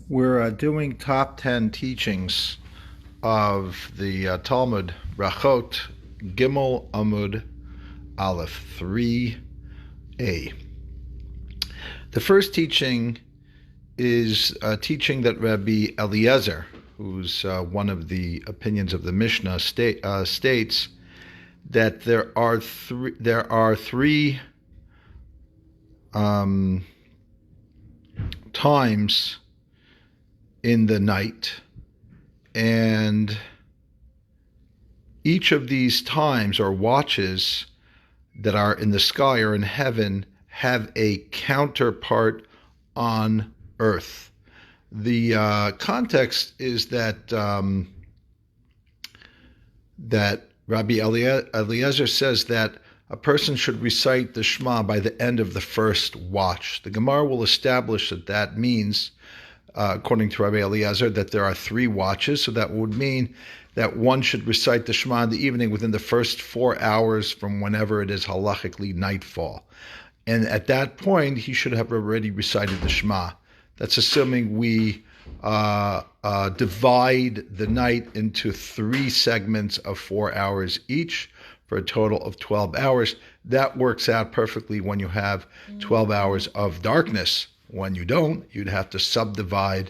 We're doing top 10 teachings of the Talmud, Brachot, Gimel Amud Aleph 3a. The first teaching is a teaching that Rabbi Eliezer, who's one of the opinions of the Mishnah, states that there are three times in the night, and each of these times or watches that are in the sky or in heaven have a counterpart on earth. The context is that Rabbi Eliezer says that a person should recite the Shema by the end of the first watch. The Gemara will establish that means, according to Rabbi Eliezer, that there are three watches. So that would mean that one should recite the Shema in the evening within the first 4 hours from whenever it is halachically nightfall. And at that point, he should have already recited the Shema. That's assuming we divide the night into 3 segments of 4 hours each for a total of 12 hours. That works out perfectly when you have 12 hours of darkness. When you don't, you'd have to subdivide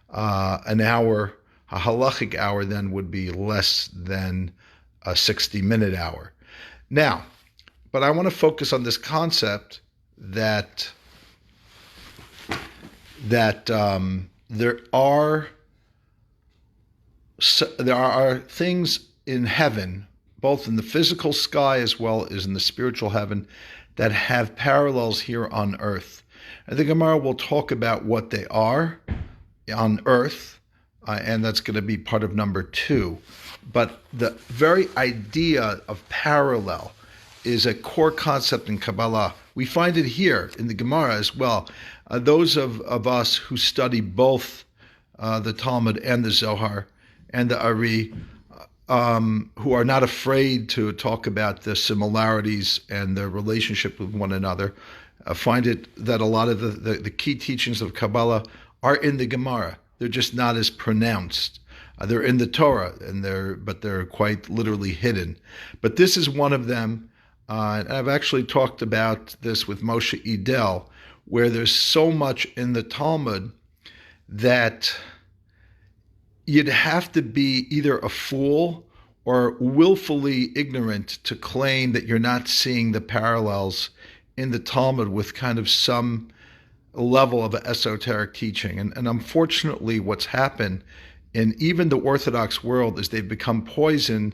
an hour. A halachic hour then would be less than a 60-minute hour. Now, but I want to focus on this concept that there are things in heaven, both in the physical sky as well as in the spiritual heaven, that have parallels here on earth. And the Gemara will talk about what they are on earth, and that's going to be part of number 2. But the very idea of parallel is a core concept in Kabbalah. We find it here in the Gemara as well. Those of us who study both the Talmud and the Zohar and the Ari, who are not afraid to talk about the similarities and their relationship with one another, find it that a lot of the key teachings of Kabbalah are in the Gemara. They're just not as pronounced. They're in the Torah, but they're quite literally hidden. But this is one of them. And I've actually talked about this with Moshe Idel, where there's so much in the Talmud that you'd have to be either a fool or willfully ignorant to claim that you're not seeing the parallels in the Talmud with kind of some level of esoteric teaching. And unfortunately, what's happened in even the Orthodox world is they've become poisoned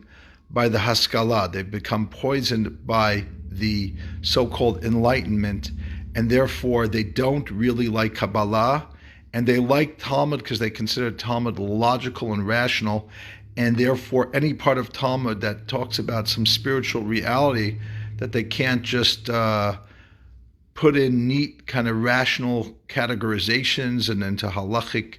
by the Haskalah. They've become poisoned by the so-called Enlightenment, and therefore they don't really like Kabbalah, and they like Talmud because they consider Talmud logical and rational, and therefore any part of Talmud that talks about some spiritual reality that they can't just put in neat kind of rational categorizations and into halachic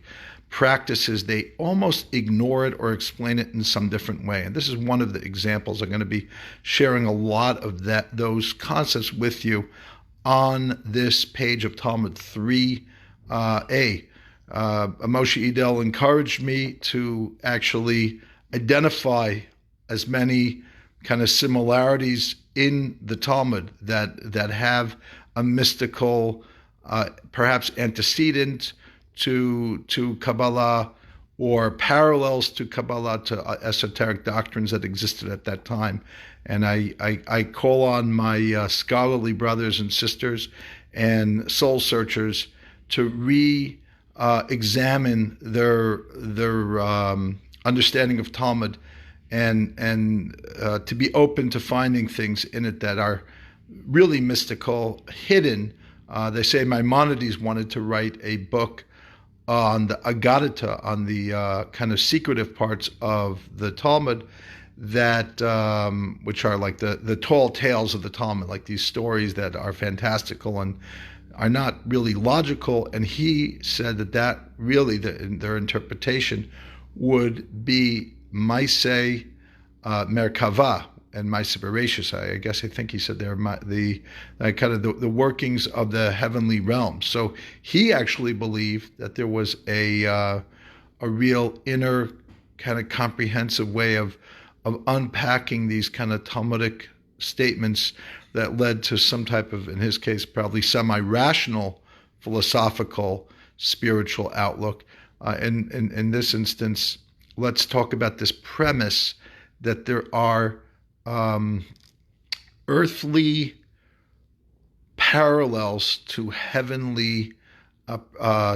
practices, they almost ignore it or explain it in some different way. And this is one of the examples. I'm going to be sharing a lot of those concepts with you on this page of Talmud 3a. Moshe Idel encouraged me to actually identify as many kind of similarities in the Talmud that have a mystical, perhaps antecedent to Kabbalah, or parallels to Kabbalah, to esoteric doctrines that existed at that time. And I call on my scholarly brothers and sisters and soul searchers to examine their understanding of Talmud and to be open to finding things in it that are really mystical, hidden. They say Maimonides wanted to write a book on the Agadata, on the kind of secretive parts of the Talmud, that which are like the tall tales of the Talmud, like these stories that are fantastical and are not really logical. And he said that really their interpretation would be Maaseh Merkava, and Maaseh Bereshis. I think he said they're the kind of the workings of the heavenly realm. So he actually believed that there was a real inner kind of comprehensive way of unpacking these kind of Talmudic statements that led to some type of, in his case, probably semi-rational philosophical spiritual outlook. In this instance, let's talk about this premise that there are earthly parallels to heavenly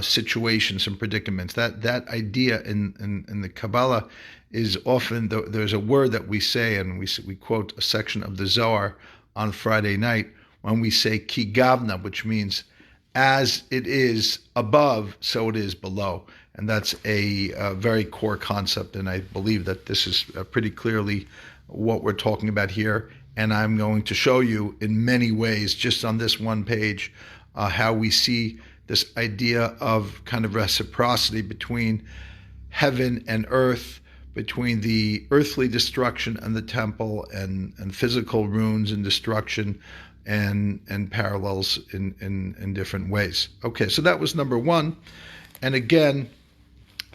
situations and predicaments. That idea in the Kabbalah is often, there's a word that we say, and we quote a section of the Zohar on Friday night when we say ki gavna, which means as it is above, so it is below. And that's a very core concept, and I believe that this is pretty clearly what we're talking about here. And I'm going to show you in many ways, just on this one page, how we see this idea of kind of reciprocity between heaven and earth, between the earthly destruction and the temple, and physical ruins and destruction, and parallels in different ways. Okay, so that was number one. And again,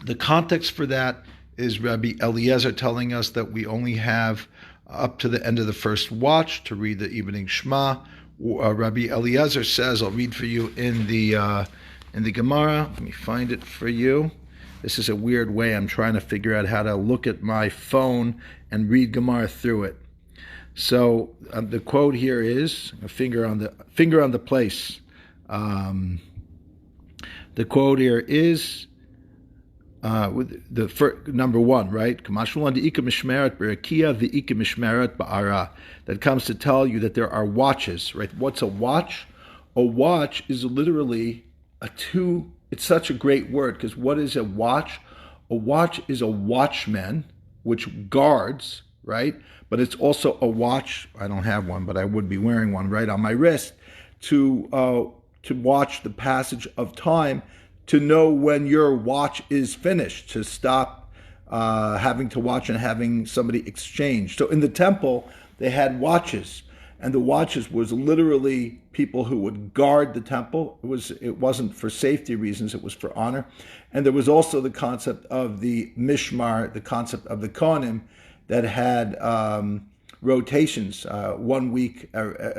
the context for that is Rabbi Eliezer telling us that we only have up to the end of the first watch to read the evening Shema. Rabbi Eliezer says, I'll read for you in the Gemara. Let me find it for you. This is a weird way. I'm trying to figure out how to look at my phone and read Gemara through it. So the quote here is a finger on the place. The quote here is with the first, number one, right? That comes to tell you that there are watches, right? What's a watch? A watch is literally it's such a great word, because what is a watch? A watch is a watchman, which guards, right? But it's also a watch. I don't have one, but I would be wearing one right on my wrist to watch the passage of time, to know when your watch is finished, to stop having to watch and having somebody exchange. So in the temple, they had watches, and the watches was literally people who would guard the temple. It wasn't for safety reasons, it was for honor. And there was also the concept of the mishmar, the concept of the kohanim, that had rotations, 1 week,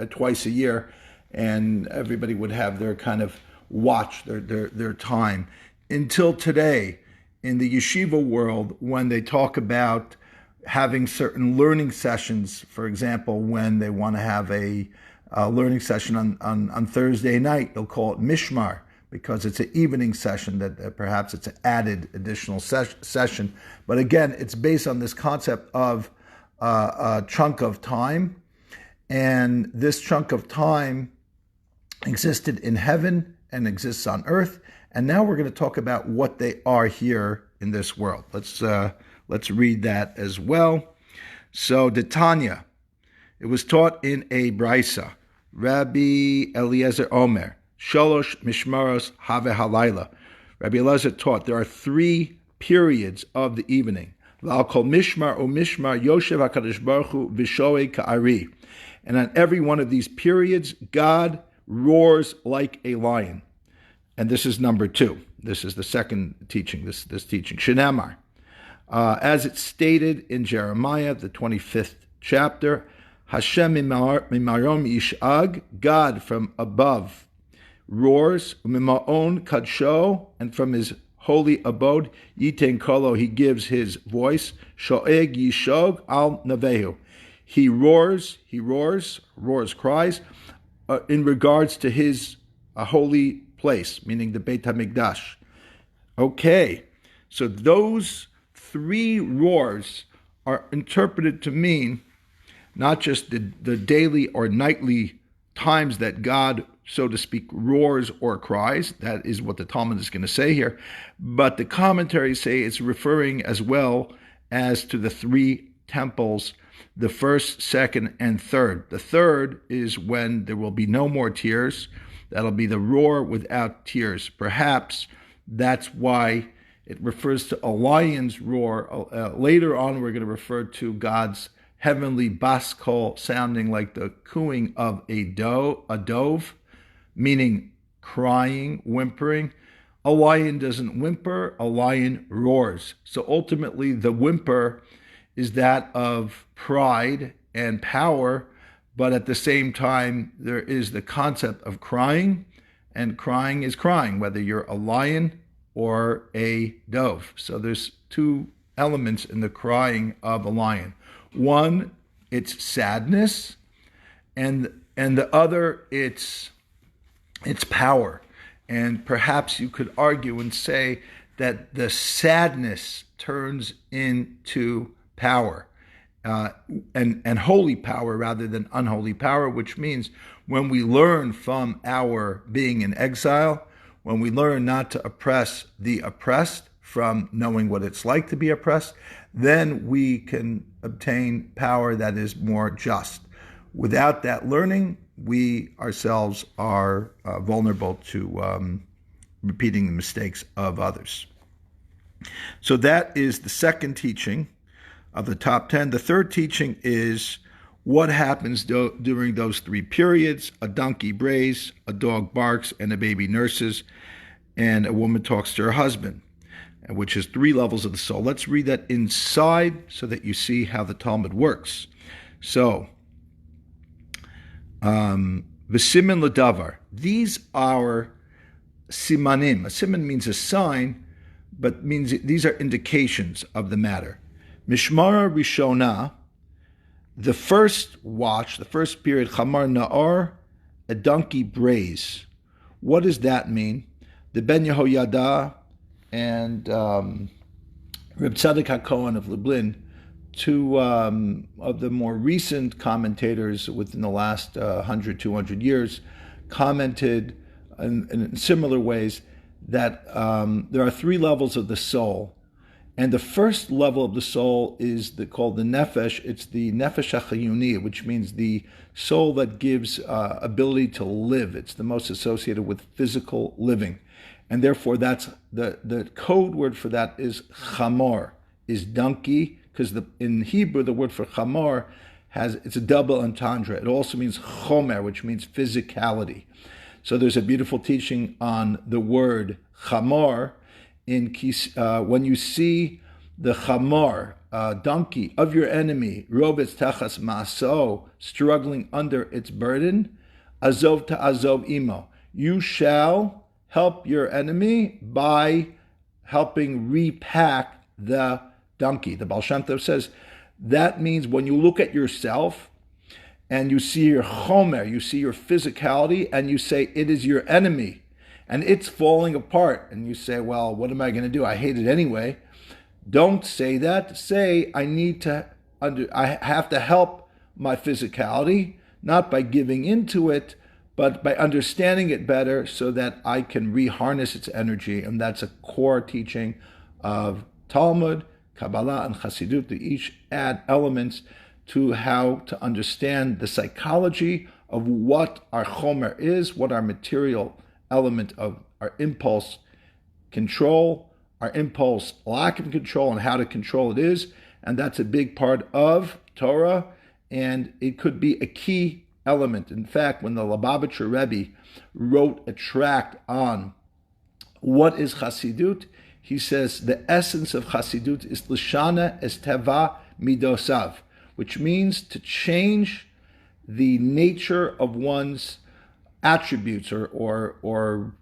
twice a year, and everybody would have their kind of watch, their time. Until today, in the yeshiva world, when they talk about having certain learning sessions, for example, when they want to have a learning session on Thursday night, they'll call it mishmar, because it's an evening session, that perhaps it's an added additional session. But again, it's based on this concept of a chunk of time, and this chunk of time existed in heaven and exists on earth. And now we're going to talk about what they are here in this world. Let's read that as well. So the Tanya, it was taught in a brisa. Rabbi Eliezer Omer, Shalosh Mishmaros Have Halayla. Rabbi Eliezer taught there are 3 periods of the evening. V'al kol mishmar o mishmar yoshev HaKadosh Baruch Hu v'shoei ka'ari. And on every one of these periods, God roars like a lion. And this is number 2. This is the second teaching, this teaching. Shenamar. As it's stated in Jeremiah, the 25th chapter, Hashem mimarom yish'ag, God from above roars, mimaon kadsho, and from his holy abode, yiten kolo, he gives his voice, shoeg yishog al navehu. He roars, cries, in regards to his holy place, meaning the Beit HaMikdash. Okay, so those 3 roars are interpreted to mean not just the daily or nightly times that God, so to speak, roars or cries. That is what the Talmud is going to say here. But the commentaries say it's referring as well as to the 3 temples, the first, second, and third. The third is when there will be no more tears. That'll be the roar without tears. Perhaps that's why it refers to a lion's roar. Later on, we're going to refer to God's heavenly bas kol, sounding like the cooing of a dove, meaning crying, whimpering. A lion doesn't whimper, a lion roars. So ultimately, the whimper is that of pride and power, but at the same time, there is the concept of crying, and crying is crying, whether you're a lion or a dove. So there's two elements in the crying of a lion. One, it's sadness, and the other, it's power. And perhaps you could argue and say that the sadness turns into power, and holy power rather than unholy power, which means when we learn from our being in exile, when we learn not to oppress the oppressed from knowing what it's like to be oppressed, then we can obtain power that is more just. Without that learning, we ourselves are vulnerable to repeating the mistakes of others. So that is the second teaching of the top 10. The third teaching is what happens during those three periods. A donkey brays, a dog barks, and a baby nurses, and a woman talks to her husband, which is three levels of the soul. Let's read that inside so that you see how the Talmud works. So, V'simin l'davar. These are simanim. A siman means a sign, but means these are indications of the matter. Mishmara Rishona, the first watch, the first period, Chamar Na'ar, a donkey brays. What does that mean? The Ben Yehoyada and Reb Tzadok HaKohen of Lublin, two of the more recent commentators within the last 100, 200 years, commented in similar ways that there are three levels of the soul. And the first level of the soul is called the nefesh. It's the nefesh hachayuni, which means the soul that gives ability to live. It's the most associated with physical living. And therefore, that's the code word for that is chamor, is donkey, because in Hebrew, the word for chamor it's a double entendre. It also means chomer, which means physicality. So there's a beautiful teaching on the word chamor, when you see the chamor, donkey of your enemy, robetz tachas maso, struggling under its burden, azov to azov imo, you shall help your enemy by helping repack the donkey. The Baal Shem Tov says that means when you look at yourself and you see your chomer, you see your physicality, and you say it is your enemy, and it's falling apart, and you say, well, what am I going to do? I hate it anyway. Don't say that. Say, I have to help my physicality, not by giving into it, but by understanding it better so that I can reharness its energy. And that's a core teaching of Talmud, Kabbalah, and Chassidut. They each add elements to how to understand the psychology of what our chomer is, what our material element of our impulse control, our impulse lack of control, and how to control it is. And that's a big part of Torah, and it could be a key element. In fact, when the Lubavitcher Rebbe wrote a tract on what is Chassidut, he says the essence of Chassidut is Lishana es teva midosav, which means to change the nature of one's attributes or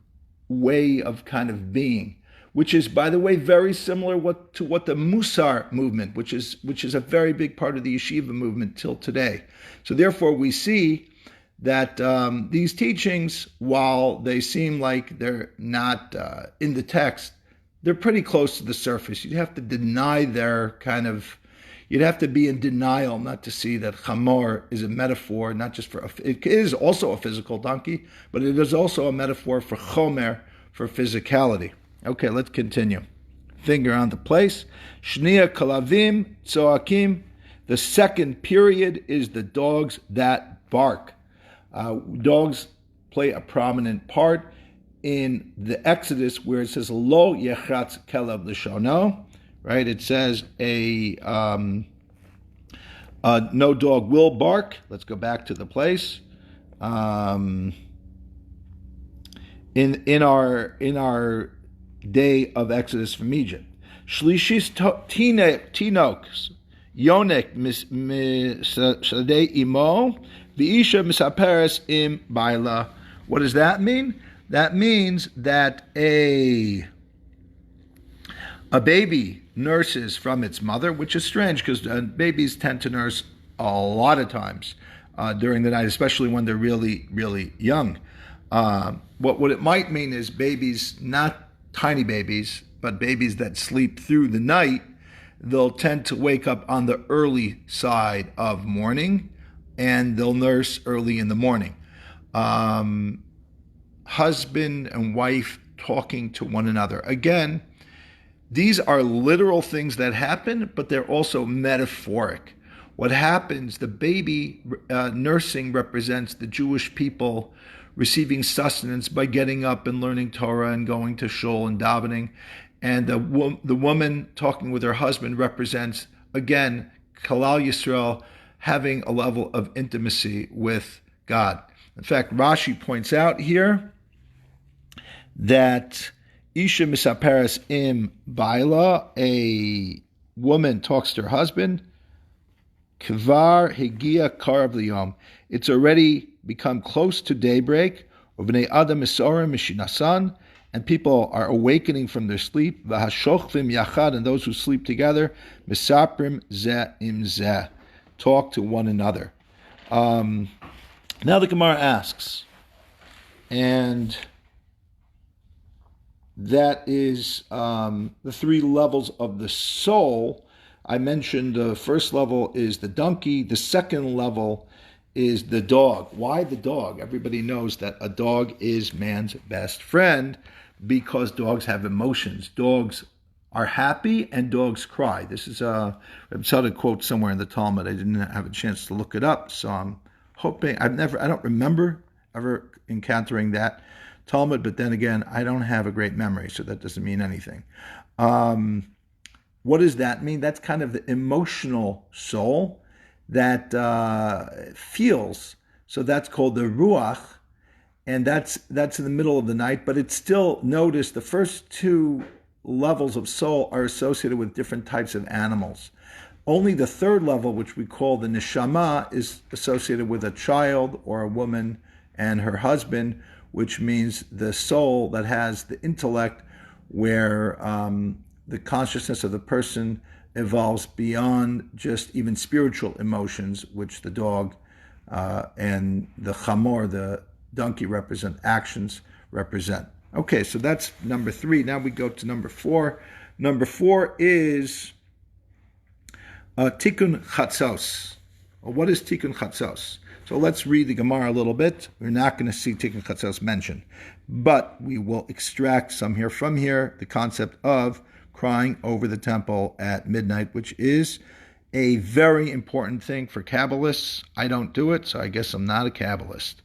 way of kind of being, which is, by the way, very similar to what the Musar movement, which is a very big part of the yeshiva movement till today. So therefore, we see that these teachings, while they seem like they're not in the text, they're pretty close to the surface. You'd have to deny you'd have to be in denial not to see that chamor is a metaphor, not just it is also a physical donkey, but it is also a metaphor for chomer, for physicality. Okay, let's continue. Finger on the place. Shnia kalavim tzoakim. The second period is the dogs that bark. Dogs play a prominent part in the Exodus, where it says lo yechatz kelav l'shono. Right? It says a No dog will bark. Let's go back to the place. In our day of Exodus from Egypt, Shlishis Tinoks Yonek Shadei Imo V'isha Misaperes Im Baila. What does that mean? That means that a baby nurses from its mother, which is strange because babies tend to nurse a lot of times during the night, especially when they're really, really young. What it might mean is babies, not tiny babies, but babies that sleep through the night, they'll tend to wake up on the early side of morning, and they'll nurse early in the morning. Husband and wife talking to one another. Again, these are literal things that happen, but they're also metaphoric. What happens, the baby nursing represents the Jewish people receiving sustenance by getting up and learning Torah and going to Shul and davening. And the woman talking with her husband represents, again, Kalal Yisrael having a level of intimacy with God. In fact, Rashi points out here that Isha misaperes im baila, a woman talks to her husband, kvar hegia karav liyom, it's already become close to daybreak, uvnei adam misorim mishinasan, and people are awakening from their sleep, v'hashochvim yachad, and those who sleep together, misaprim zeh im zeh, talk to one another. Now the Gemara asks, and that is the three levels of the soul. I mentioned the first level is the donkey. The second level is the dog. Why the dog? Everybody knows that a dog is man's best friend because dogs have emotions. Dogs are happy and dogs cry. This is a quote somewhere in the Talmud. I didn't have a chance to look it up, so I'm hoping. I don't remember ever encountering that Talmud, but then again, I don't have a great memory, so that doesn't mean anything. What does that mean? That's kind of the emotional soul that feels. So that's called the ruach, and that's in the middle of the night. But it's still, notice the first two levels of soul are associated with different types of animals. Only the third level, which we call the neshama, is associated with a child or a woman and her husband, which means the soul that has the intellect, where the consciousness of the person evolves beyond just even spiritual emotions, which the dog and the chamor, the donkey, represent, actions represent. Okay, so that's number 3. Now we go to number 4. Number 4 is tikkun chatzos. Well, what is tikkun chatzos? So let's read the Gemara a little bit. We're not going to see tikkun chatzos mentioned, but we will extract some here from here, the concept of crying over the temple at midnight, which is a very important thing for Kabbalists. I don't do it, so I guess I'm not a Kabbalist.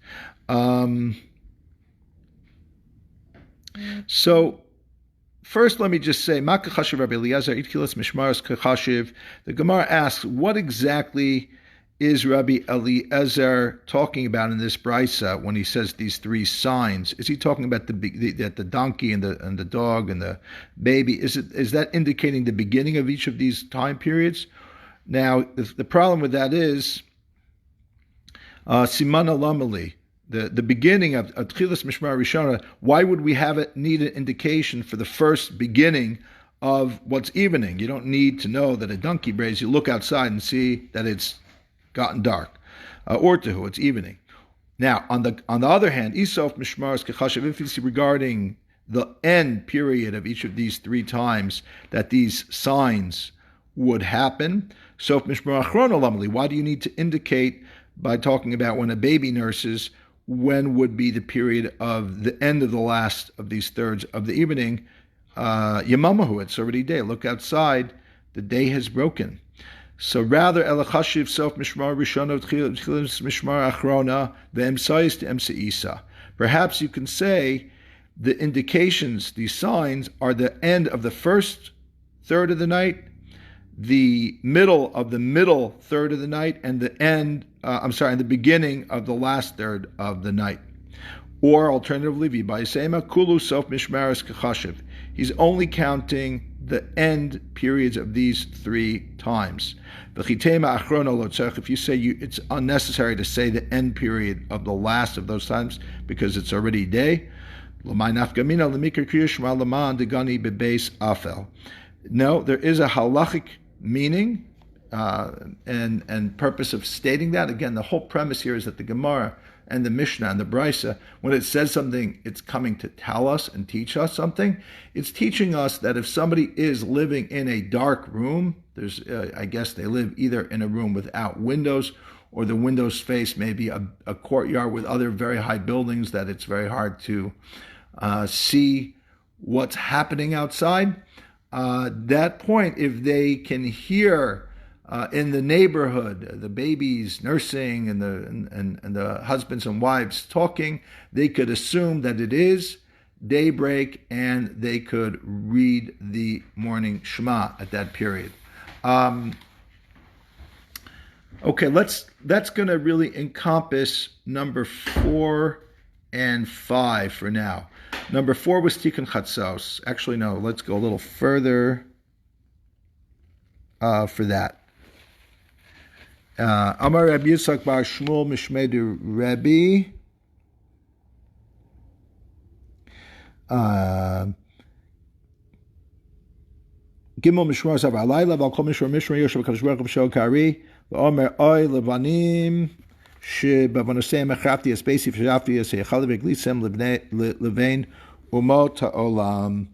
So first, let me just say, Ma kachashiv Rabbi Eliezer, itchilas mishmaros kachashiv. The Gemara asks, what exactly is Rabbi Eliezer talking about in this brisa when he says these 3 signs? Is he talking about the donkey and the dog and the baby? Is that indicating the beginning of each of these time periods? Now, the problem with that is simana lamali, the beginning of Tchilas Mishmar Rishona. Why would we need an indication for the first beginning of what's evening? You don't need to know that a donkey brays. You look outside and see that it's gotten dark, or to it's evening. Now, on the other hand, Isof Mishmaros Kechashav, if you see regarding the end period of each of these 3 times that these signs would happen, Sof Mishmar Achron Olamali, why do you need to indicate by talking about when a baby nurses, when would be the period of the end of the last of these thirds of the evening? Yamamahu, it's already day. Look outside, the day has broken. So rather, elachashiv sof mishmar rishona tchilas mishmar achrona ve'emsayis to emseisa. Perhaps you can say the indications, these signs, are the end of the first third of the night, the middle of the middle third of the night and the end, and the beginning of the last third of the night. Or alternatively, V'bayisema kulu sof mishmaris kachashiv. He's only counting the end periods of these 3 times. If you say it's unnecessary to say the end period of the last of those times because it's already day, no, there is a halachic meaning and purpose of stating that. Again, the whole premise here is that the Gemara and the Mishnah and the Brisa, when it says something, it's coming to tell us and teach us something. It's teaching us that if somebody is living in a dark room, I guess they live either in a room without windows, or the windows face maybe a courtyard with other very high buildings that it's very hard to see what's happening outside. That point, if they can hear in the neighborhood the babies nursing and the husbands and wives talking, they could assume that it is daybreak and they could read the morning Shema at that period. Okay, that's going to really encompass number 4 and 5 for now. Number 4 was tikkun chatzos. Actually, no, let's go a little further for that. Amar Rabbi Yitzchak bar Shmuel mishmedu Rabbi. Gimel mishmor sav alayla v'al kol mishmor yoshev Kadish Baruch B'Shol Kari v'omer oy levanim shebavonoseim echrafti espesi v'shafti eseichal v'eglisem levein umot ha'olam.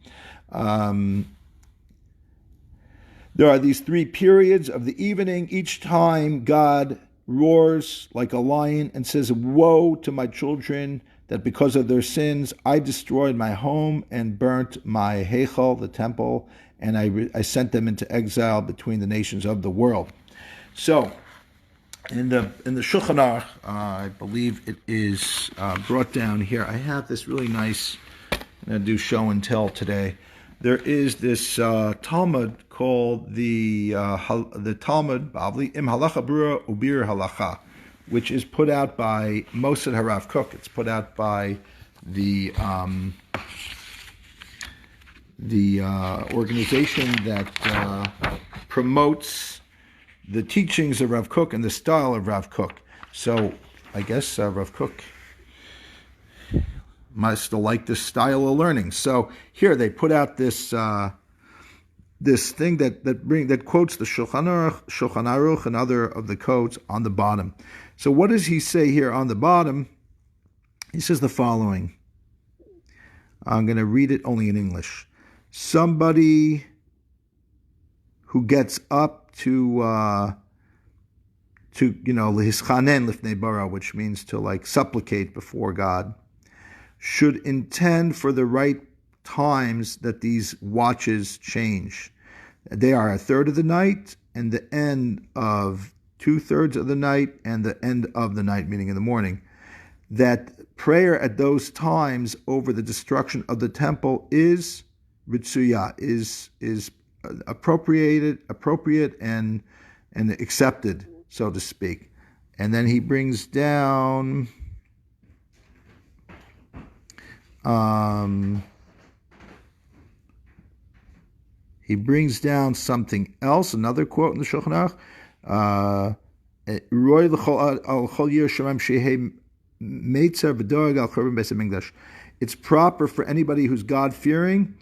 There are these 3 periods of the evening. Each time God roars like a lion and says, "Woe to my children, that because of their sins I destroyed my home and burnt my heichal, the temple, and I sent them into exile between the nations of the world." So, in the Shulchan Aruch, I believe it is brought down here. I have this really nice, I'm going to do show and tell today. There is this Talmud called the Talmud Bavli Im Halacha Brura Ubir Halacha, which is put out by Mossad Harav Kook. It's put out by the organization that promotes the teachings of Rav Kook and the style of Rav Kook. So I guess Rav Kook must like this style of learning. So here they put out this this thing that quotes the Shulchan Aruch and other of the codes on the bottom. So what does he say here on the bottom? He says the following. I'm going to read it only in English. Somebody who gets up to hischanen lifnei bara, which means to like supplicate before God, should intend for the right times that these watches change. They are a third of the night and the end of 2/3 of the night and the end of the night, meaning in the morning. That prayer at those times over the destruction of the temple is ritzuya, is appropriate and accepted, so to speak. And then he brings down something else, another quote in the Shulchan Aruch. It's proper for anybody who's God-fearing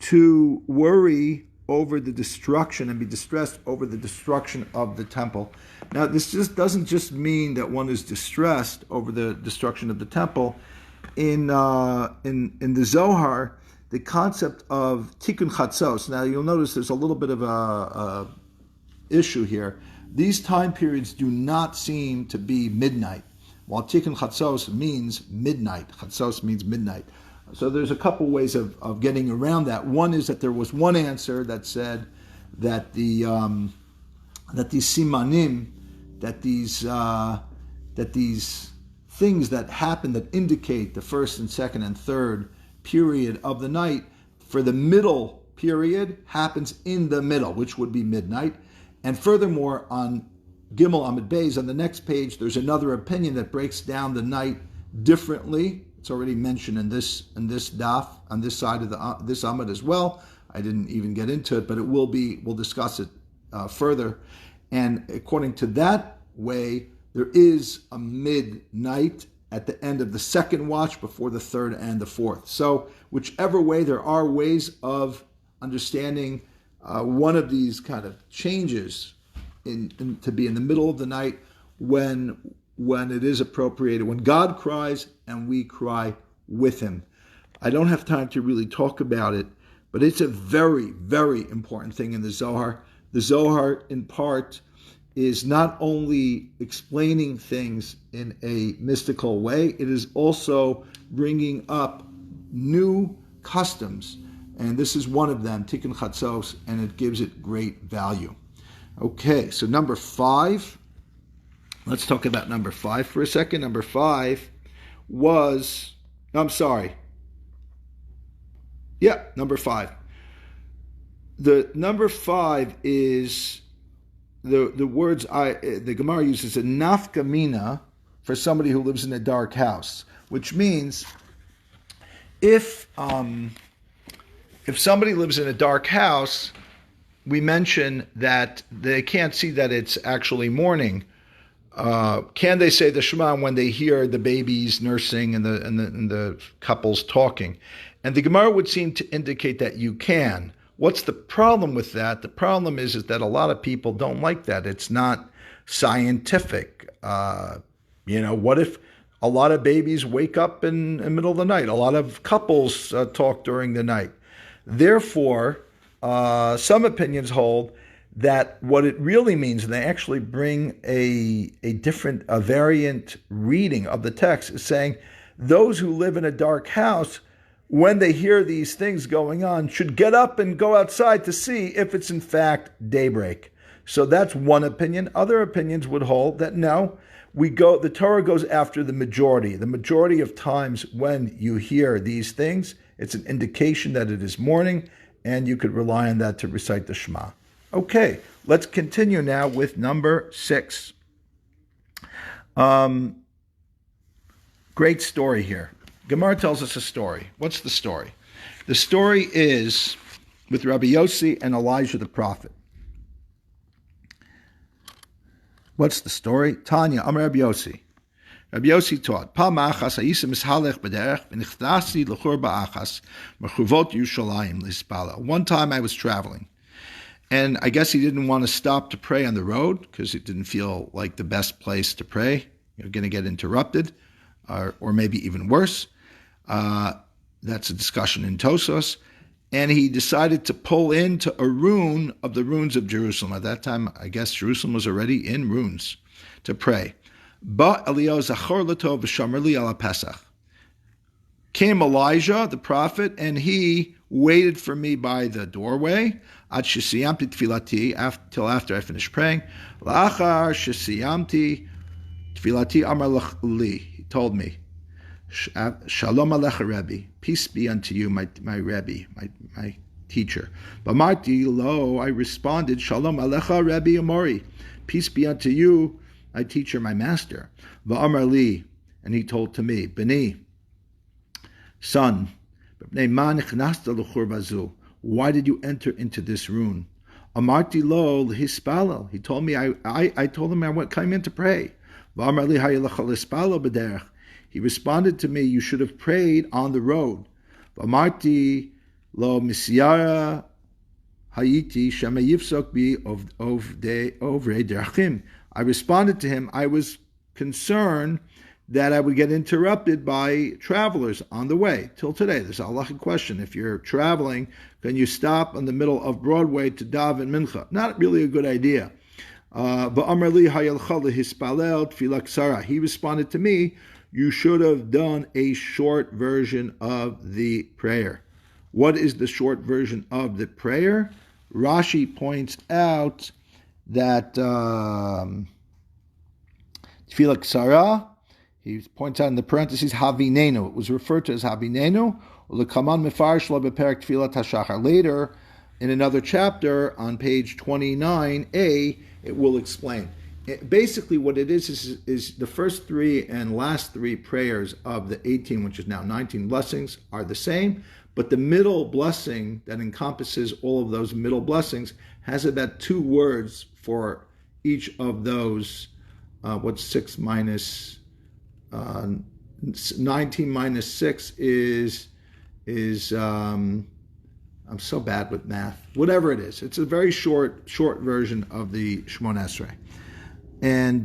to worry over the destruction and be distressed over the destruction of the temple. Now, this just doesn't just mean that one is distressed over the destruction of the temple. In the Zohar, the concept of tikkun chatzos. Now, you'll notice there's a little bit of a issue here. These time periods do not seem to be midnight, while tikkun chatzos means midnight. Chatzos means midnight. So there's a couple ways of getting around that. One is that there was one answer that said that these simanim, that these things that happen that indicate the first and second and third period of the night, for the middle period happens in the middle, which would be midnight. And furthermore, on Gimel Amid Beis, on the next page, there's another opinion that breaks down the night differently. It's already mentioned in this daf, on this side of this Amid as well. I didn't even get into it, but we'll discuss it further. And according to that way, there is a midnight at the end of the second watch before the third and the fourth. So whichever way, there are ways of understanding one of these kind of changes to be in the middle of the night when it is appropriated, when God cries and we cry with him. I don't have time to really talk about it, but it's a very, very important thing in the Zohar. The Zohar, in part, is not only explaining things in a mystical way, it is also bringing up new customs. And this is one of them, tikkun chatzot, and it gives it great value. Okay, so number 5. Let's talk about number 5 for a second. Number 5 was, number 5. The number 5 is the words the Gemara uses a nafkamina for somebody who lives in a dark house, which means if somebody lives in a dark house, we mention that they can't see that it's actually morning. Can they say the Shema when they hear the babies nursing and the couples talking? And the Gemara would seem to indicate that you can. What's the problem with that? The problem is that a lot of people don't like that. It's not scientific. What if a lot of babies wake up in the middle of the night? A lot of couples talk during the night. Therefore, some opinions hold that what it really means, and they actually bring a variant reading of the text, is saying those who live in a dark house, when they hear these things going on, should get up and go outside to see if it's in fact daybreak. So that's one opinion. Other opinions would hold that no, the Torah goes after the majority. The majority of times when you hear these things, it's an indication that it is morning, and you could rely on that to recite the Shema. Okay, let's continue now with number 6. Great story here. Gemara tells us a story. What's the story? The story is with Rabbi Yossi and Elijah the prophet. What's the story? Tanya, Amar Rabbi Yossi. Rabbi Yossi taught, One time I was traveling, and I guess he didn't want to stop to pray on the road because it didn't feel like the best place to pray. You're going to get interrupted, or maybe even worse. That's a discussion in Tosafot. And he decided to pull into a ruin of the ruins of Jerusalem. At that time, I guess Jerusalem was already in ruins to pray. But came Elijah, the prophet, and he waited for me by the doorway till after I finished praying. He told me, Shalom Alecha Rebbe, peace be unto you, my Rebbe, my teacher. B'marti lo, I responded, Shalom Alecha Rebbe Amori, peace be unto you, my teacher, my master. V'amar li, and he told to me, B'ni, son, why did you enter into this ruin? Amarti lo l'hispalo. He told me, I told him I came in to pray. V'amar li hayelecha l'hispalo b'derech. He responded to me, you should have prayed on the road. V'amarti lo misyara hayiti shema yifsok bi ovrei derachim. I responded to him, I was concerned that I would get interrupted by travelers on the way. Till today, there's a halachic question. If you're traveling, can you stop in the middle of Broadway to daven mincha? Not really a good idea. He responded to me, you should have done a short version of the prayer. What is the short version of the prayer? Rashi points out that Tefillah Ksara, he points out in the parentheses, Havinenu. It was referred to as Havinenu. Later, in another chapter on page 29a, it will explain. Basically, what it is the first three and last three prayers of the 18, which is now 19 blessings, are the same, but the middle blessing that encompasses all of those middle blessings has about 2 words for each of those. What's 6 minus 19 minus 6 is I'm so bad with math. Whatever it is, it's a very short version of the Shemona Esrei. And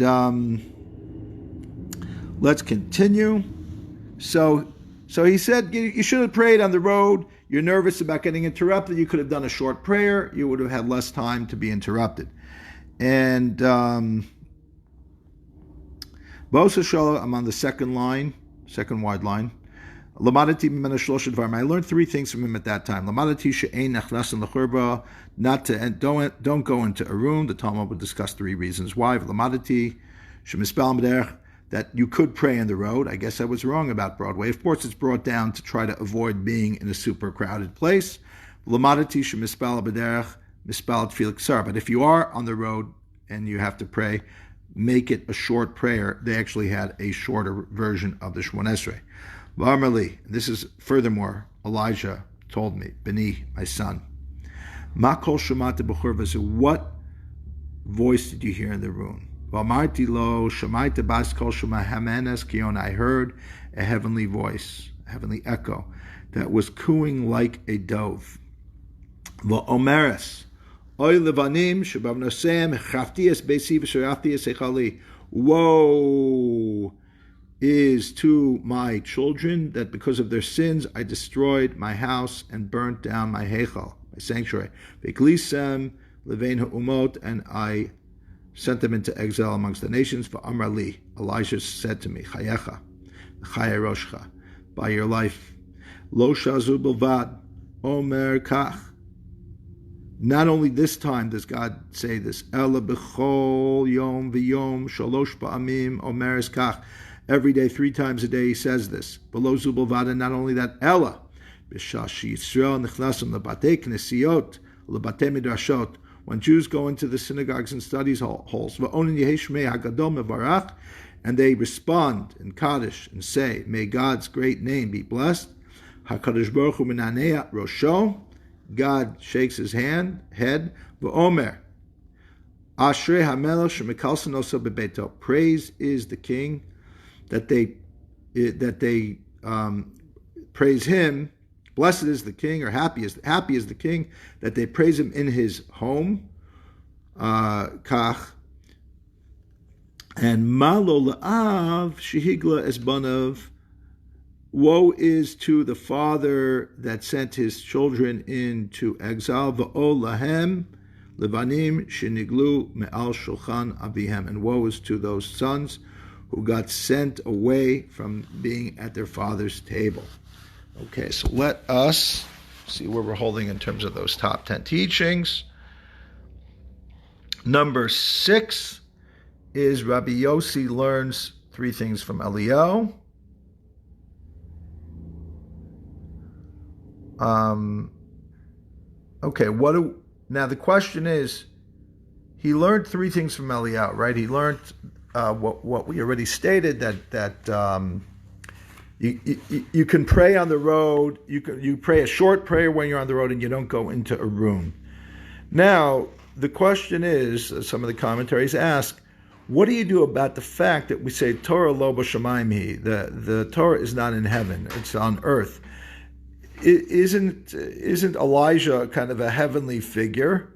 let's continue. So he said, you should have prayed on the road. You're nervous about getting interrupted. You could have done a short prayer. You would have had less time to be interrupted. And Bosa Shala, I'm on the second wide line. Lamadati mimena shlosha dvarim. I learned 3 things from him at that time. Lamadati she'ein nachnasan l'churba, not to, and don't go into a room. The Talmud would discuss 3 reasons why. Lamadati shemispal b'derech, that you could pray on the road. I guess I was wrong about Broadway. Of course, it's brought down to try to avoid being in a super crowded place. Lamadati shemispal b'derech mispal tefillah ksar. But if you are on the road and you have to pray, make it a short prayer. They actually had a shorter version of the Shemona Esrei. V'amar, this is furthermore, Elijah told me, Beni, my son, Ma kol shemata b'churva, so what voice did you hear in the room? V'amarti lo shemaita bas kol shema hamenes kion, I heard a heavenly voice, a heavenly echo, that was cooing like a dove. V'omeres, oy levanim shebavnosem chaftias beisi v'sharaftias echali, woe is to my children that because of their sins I destroyed my house and burnt down my heichal, my sanctuary. V'klisem levein ha'umot, and I sent them into exile amongst the nations. V'amar li, Elijah said to me, Chayecha, Chaye Roshcha, by your life, Lo shazu bilvad, Omer kach. Not only this time does God say this, Ela b'chol yom v'yom shalosh ba'amim omeres kach. Every day, 3 times a day, he says this. Below Zubulvada, not only that, Ella, B'shashi Yisrael Nechlasim Lebatei Knesiot Lebatei Midrashot. When Jews go into the synagogues and studies halls, V'onin Yeheshmei Hagadol Mevarach, and they respond in Kadish and say, "May God's great name be blessed." Hakadosh Baruch Hu Minanei Rosho, God shakes his head. V'omer Ashrei Hamelech Shemikalson Oso Bebeito. Praise is the King. That they praise him. Blessed is the king, or happy is the king, that they praise him in his home. Kach. And malo la'av shehigla esbanav. Woe is to the father that sent his children into exile. Va'o lahem levanim sheniglu me'al shulchan avihem. And woe is to those sons who got sent away from being at their father's table. Okay, so let us see where we're holding in terms of those top 10 teachings. Number 6 is Rabbi Yossi learns 3 things from Eliyahu. Now the question is, he learned 3 things from Eliyahu, right? He learned what we already stated, that you can pray on the road. You pray a short prayer when you're on the road, and you don't go into a room. Now the question is, some of the commentaries ask, what do you do about the fact that we say Torah lo b'shamayim? The Torah is not in heaven; it's on earth. Isn't Elijah kind of a heavenly figure?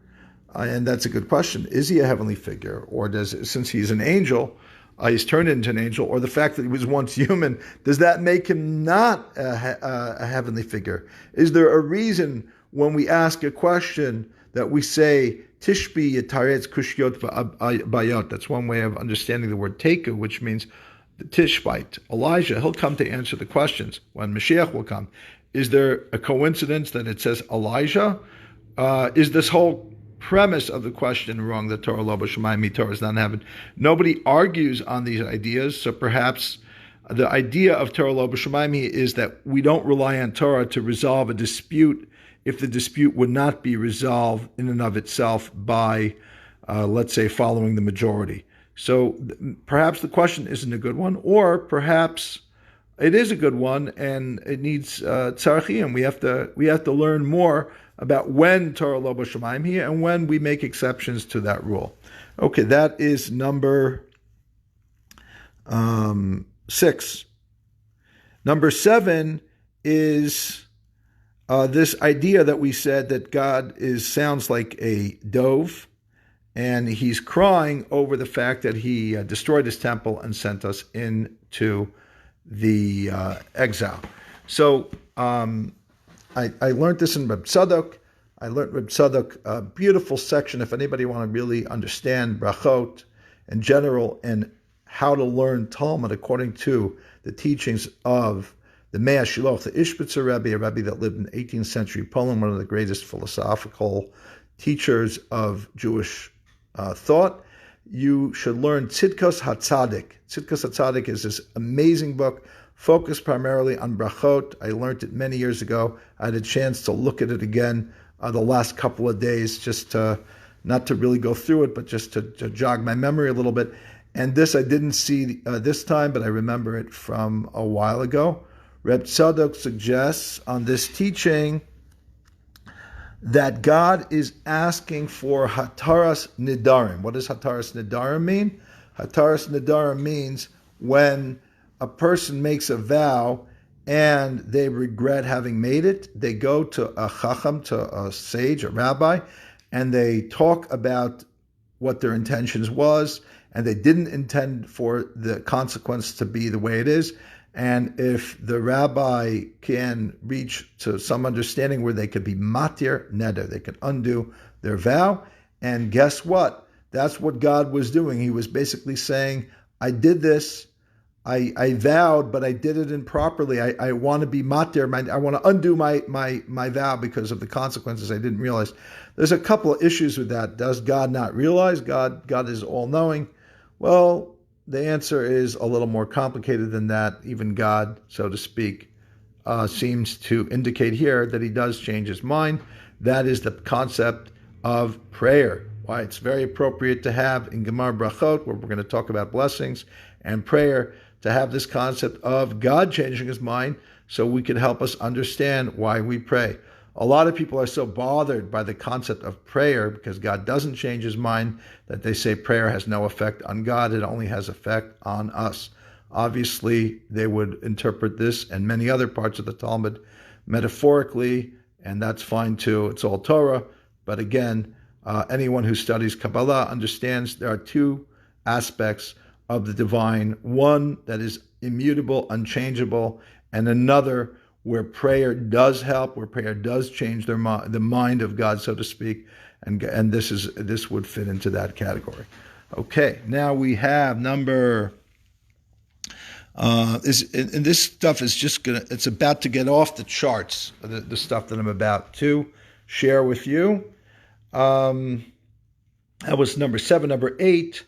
And that's a good question. Is he a heavenly figure? Or since he's an angel, he's turned into an angel, or the fact that he was once human, does that make him not a heavenly figure? Is there a reason when we ask a question that we say, Tishbi yitaretz kushyot bayot? That's one way of understanding the word teku, which means the tishbite. Elijah, he'll come to answer the questions when Mashiach will come. Is there a coincidence that it says Elijah? Is this whole premise of the question wrong, that Torah lo b'shamayim, Torah is not in heaven? Nobody argues on these ideas, so perhaps the idea of Torah lo b'shamayim is that we don't rely on Torah to resolve a dispute if the dispute would not be resolved in and of itself by, let's say, following the majority. So perhaps the question isn't a good one, or perhaps it is a good one and it needs tzarchiyim. We have to learn more about when Torah lo b'shamayim here and when we make exceptions to that rule. Okay, that is number 6. Number 7 is this idea that we said that God sounds like a dove, and he's crying over the fact that he destroyed his temple and sent us into the exile. So I learned this in Reb Tzadok. I learned Reb Tzadok, a beautiful section, if anybody want to really understand Brachot in general and how to learn Talmud according to the teachings of the Mea Shiloch, the Ishbitzer Rebbe, a Rebbe that lived in 18th century Poland, one of the greatest philosophical teachers of Jewish thought. You should learn Tzidkos HaTzadik. Tzidkos HaTzadik is this amazing book focused primarily on Brachot. I learned it many years ago. I had a chance to look at it again the last couple of days, just to, not to really go through it, but just to jog my memory a little bit. And this I didn't see this time, but I remember it from a while ago. Reb Tzadok suggests on this teaching that God is asking for hataras nidarim. What does hataras nidarim mean? Hataras nidarim means when a person makes a vow and they regret having made it, they go to a chacham, to a sage, a rabbi, and they talk about what their intentions was, and they didn't intend for the consequence to be the way it is. And if the rabbi can reach to some understanding where they could be matir neder, they could undo their vow. And guess what? That's what God was doing. He was basically saying, I did this, I vowed, but I did it improperly. I want to be matir, I want to undo my vow because of the consequences I didn't realize. There's a couple of issues with that. Does God not realize? God is all-knowing. Well, the answer is a little more complicated than that. Even God, so to speak, seems to indicate here that he does change his mind. That is the concept of prayer. Why it's very appropriate to have in Gemara Brachot, where we're going to talk about blessings and prayer, to have this concept of God changing his mind so we can help us understand why we pray. A lot of people are so bothered by the concept of prayer because God doesn't change his mind that they say prayer has no effect on God, it only has effect on us. Obviously, they would interpret this and many other parts of the Talmud metaphorically, and that's fine too. It's all Torah. But again, anyone who studies Kabbalah understands there are two aspects of the divine, one that is immutable, unchangeable, and another where prayer does help, where prayer does change the mind of God, so to speak, and this would fit into that category. Okay, now we have number. This stuff is just it's about to get off the charts. The stuff that I'm about to share with you. That was number 7. Number 8.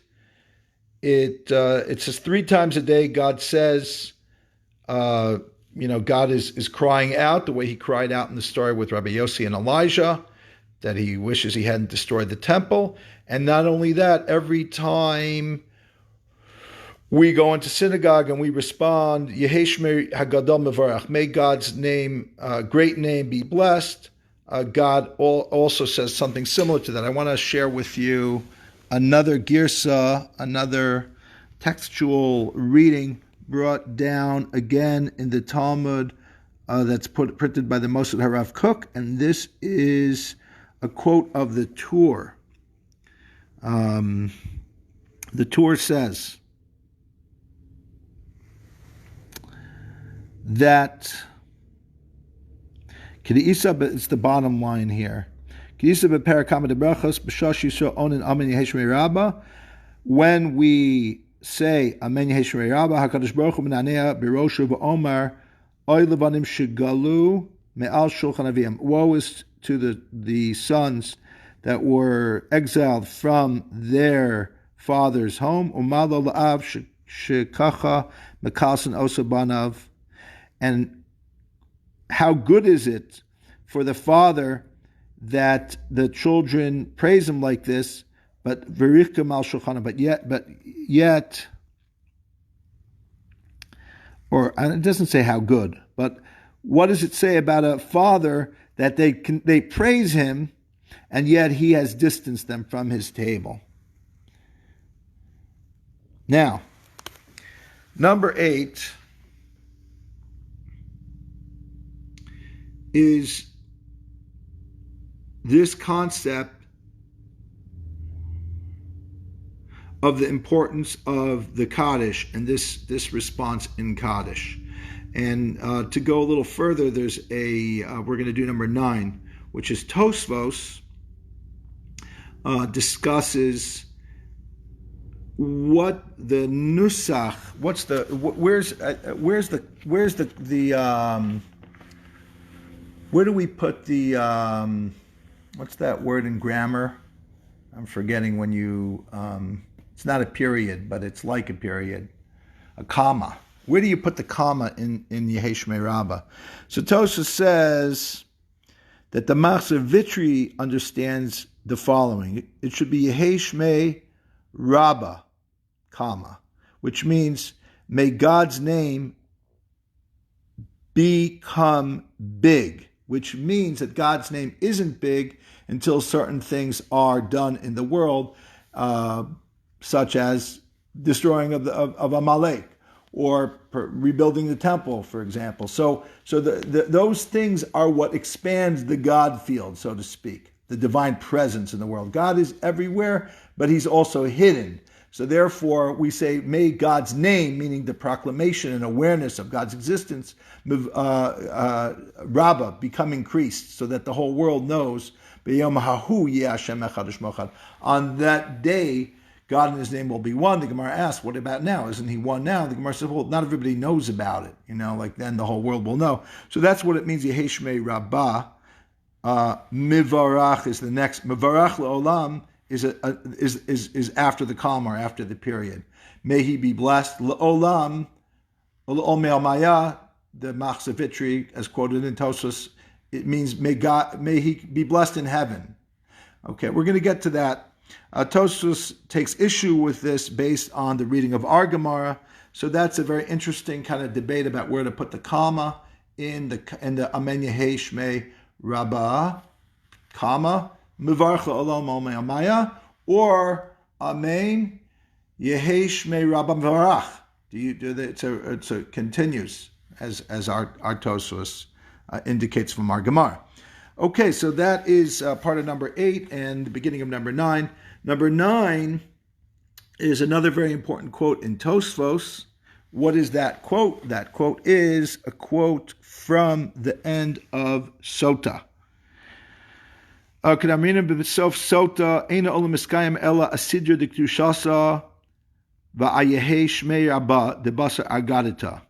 It says 3 times a day God says, God is crying out the way he cried out in the story with Rabbi Yossi and Elijah, that he wishes he hadn't destroyed the temple. And not only that, every time we go into synagogue and we respond, Yehei Shmei Hagadol Mevarach, may God's name, great name, be blessed. God also says something similar to that. I want to share with you another girsa, another textual reading brought down again in the Talmud that's printed by the Mossad Harav Kook, and this is a quote of the Tur. The Tur says that it's the bottom line here. When we say Amen Yehei Rabba, HaKadosh Baruch Hu Menanea Biroshu V'Omar Oy Levanim Shigalu Me'al Shulchan Avim. Woe is to the sons that were exiled from their father's home. Umalo La'av Shekacha Mekalson Osabanav. And how good is it for the father that the children praise him like this, but v'richkem al shulchana, but yet, or it doesn't say how good, but what does it say about a father that they praise him, and yet he has distanced them from his table? Now, number 8 is this concept of the importance of the Kadish and this response in Kadish. And to go a little further, there's we're going to do number 9, which is Tosafot discusses what the nusach, where do we put the what's that word in grammar? I'm forgetting when you it's not a period, but it's like a period, a comma. Where do you put the comma in Yehesh Shmei Rabbah? So Tosafot says that the Machzor Vitri understands the following. It should be Yehesh Shmei Rabbah, comma, which means may God's name become big, which means that God's name isn't big until certain things are done in the world, such as destroying of Amalek, or rebuilding the temple, for example. So those things are what expands the God field, so to speak, the divine presence in the world. God is everywhere, but he's also hidden. So therefore, we say, may God's name, meaning the proclamation and awareness of God's existence, Rabbah, become increased, so that the whole world knows, on that day, God and his name will be one. The Gemara asks, what about now? Isn't he one now? The Gemara says, well, not everybody knows about it. Like then the whole world will know. So that's what it means, Yehesh Shmei Rabbah. Mivarach is the next. Mivarach le'olam is after the comma, or after the period. May he be blessed. Le'olam, le'ol me'almaya, the Machzor Vitri, as quoted in Tosafot, it means may he be blessed in heaven. Okay, we're going to get to that. Tosafot takes issue with this based on the reading of our Gemara, so that's a very interesting kind of debate about where to put the comma in the Amen Yehesh Shmei Rabbah, comma Mivarach Olam Ol Me'amaya, or Amen Yehesh Shmei Rabbah Mivarach. It continues as our Tosafot indicates from our Gemara. Okay, so that is part of number 8 and the beginning of number 9. Number 9 is another very important quote in Tosafot. What is that quote? That quote is a quote from the end of Sota. Sota, Eina Olam Miskayim Ella Asidra de K'dushasa Va'ayehe Shmei Rabbah de Basar Agadita.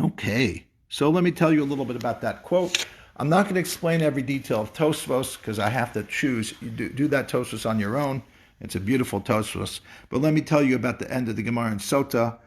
Okay, so let me tell you a little bit about that quote. I'm not going to explain every detail of Tosafot because I have to choose. You do that Tosafot on your own. It's a beautiful Tosafot. But let me tell you about the end of the Gemara in Sota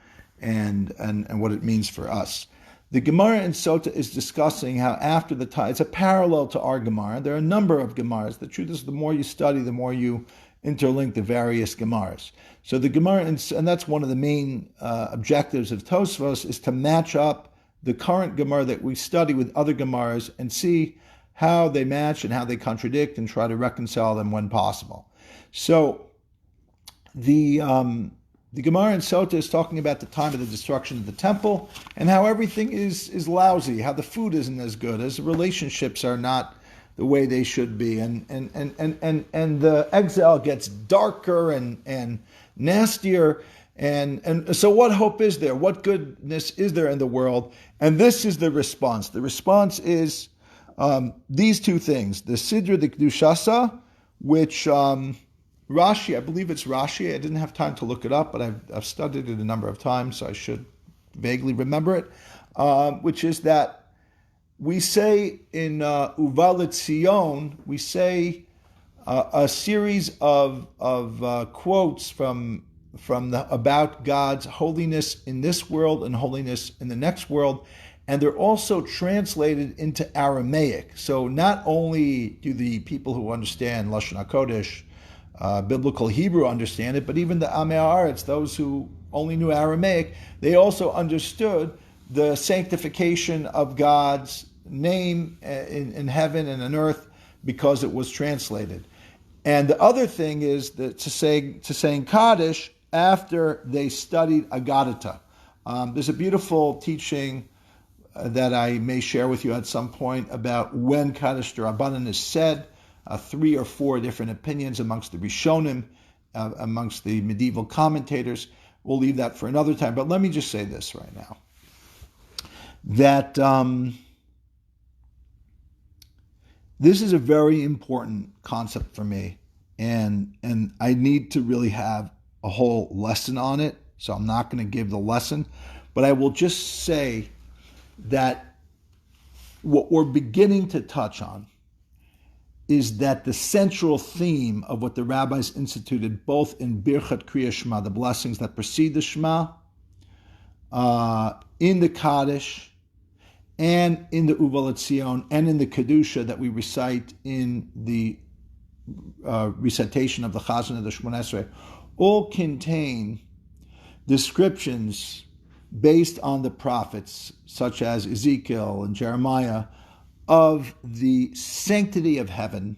and what it means for us. The Gemara in Sota is discussing how after the time, it's a parallel to our Gemara. There are a number of Gemaras. The truth is, the more you study, the more you interlink the various Gemaras. So the Gemara, and that's one of the main objectives of Tosafot, is to match up the current Gemara that we study with other Gemaras and see how they match and how they contradict and try to reconcile them when possible. So the Gemara in Sota is talking about the time of the destruction of the temple and how everything is lousy, how the food isn't as good, as the relationships are not the way they should be, and the exile gets darker and nastier. And so what hope is there? What goodness is there in the world? And this is the response. The response is these two things. The Sidra de K'dushasa, which Rashi, I believe it's Rashi. I didn't have time to look it up, but I've studied it a number of times, so I should vaguely remember it, which is that we say in Uvalet Sion, we say a series of quotes from about God's holiness in this world and holiness in the next world, And they're also translated into Aramaic. So not only do the people who understand Lashon HaKodesh, biblical Hebrew, understand it, but even the Amei Haaretz, those who only knew Aramaic, they also understood the sanctification of God's name in heaven and on earth because it was translated. And the other thing is that to saying Kadish after they studied Agadata. There's a beautiful teaching that I may share with you at some point about when Kadish D'Rabbanan is said. 3 or 4 different opinions amongst the Rishonim, amongst the medieval commentators. We'll leave that for another time. But let me just say this right now. That this is a very important concept for me. And I need to really have a whole lesson on it. So I'm not going to give the lesson. But I will just say that what we're beginning to touch on is that the central theme of what the rabbis instituted, both in Birchat Kriya Shema, the blessings that precede the Shema, in the Kadish, and in the Uval Etzion, and in the Kedusha that we recite in the recitation of the Chazan of the Shmoneh Esrei, all contain descriptions based on the prophets, such as Ezekiel and Jeremiah, of the sanctity of heaven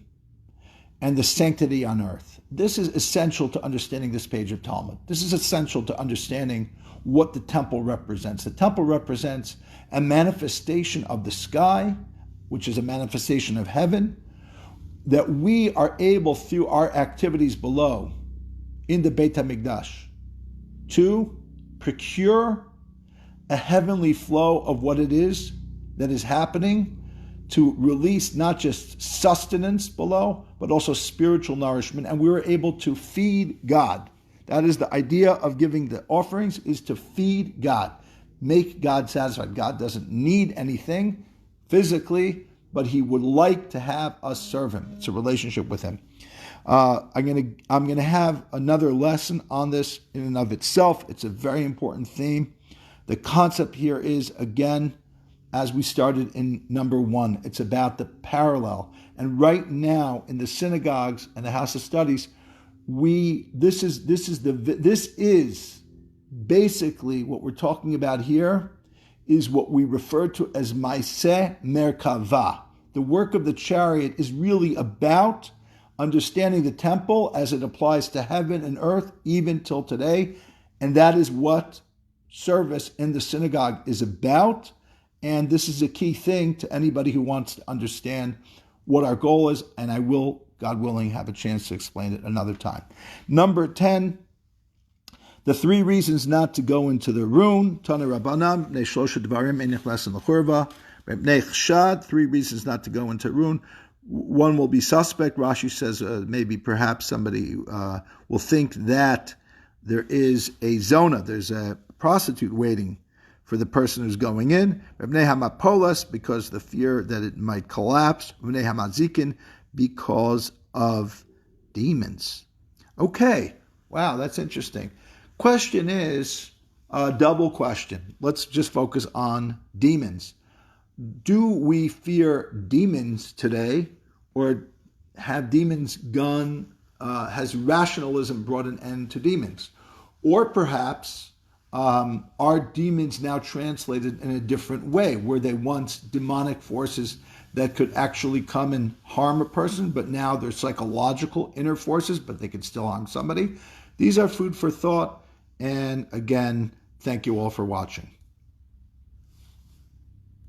and the sanctity on earth. This is essential to understanding this page of Talmud. This is essential to understanding what the temple represents. The temple represents a manifestation of the sky, which is a manifestation of heaven, that we are able, through our activities below, in the Beit HaMikdash, to procure a heavenly flow of what it is that is happening, to release not just sustenance below, but also spiritual nourishment. And we were able to feed God. That is the idea of giving the offerings, is to feed God. Make God satisfied. God doesn't need anything physically, but he would like to have us serve him. It's a relationship with him. I'm gonna have another lesson on this in and of itself. It's a very important theme. The concept here is, again, as we started in number 1, it's about the parallel. And right now in the synagogues and the house of studies, this is basically what we're talking about here is what we refer to as Maaseh Merkava. The work of the chariot is really about understanding the temple as it applies to heaven and earth, even till today. And that is what service in the synagogue is about. And this is a key thing to anybody who wants to understand what our goal is. And I will, God willing, have a chance to explain it another time. Number 10, the 3 reasons not to go into the Rune. Tana Rabbanam, Bnei Shlosha Dvarim, Ein Nichnasin L'Churva. Bnei Chshad, 3 reasons not to go into Rune. One will be suspect. Rashi says perhaps somebody will think that there is a zona, there's a prostitute waiting for the person who's going in. Bnei Hamapolas, because the fear that it might collapse. Bnei Hamazikin, because of demons. Okay, wow, that's interesting. Question is a double question. Let's just focus on demons. Do we fear demons today, or have demons gone, has rationalism brought an end to demons? Or perhaps are demons now translated in a different way? Were they once demonic forces that could actually come and harm a person, but now they're psychological inner forces, but they could still harm somebody? These are food for thought. And again, thank you all for watching.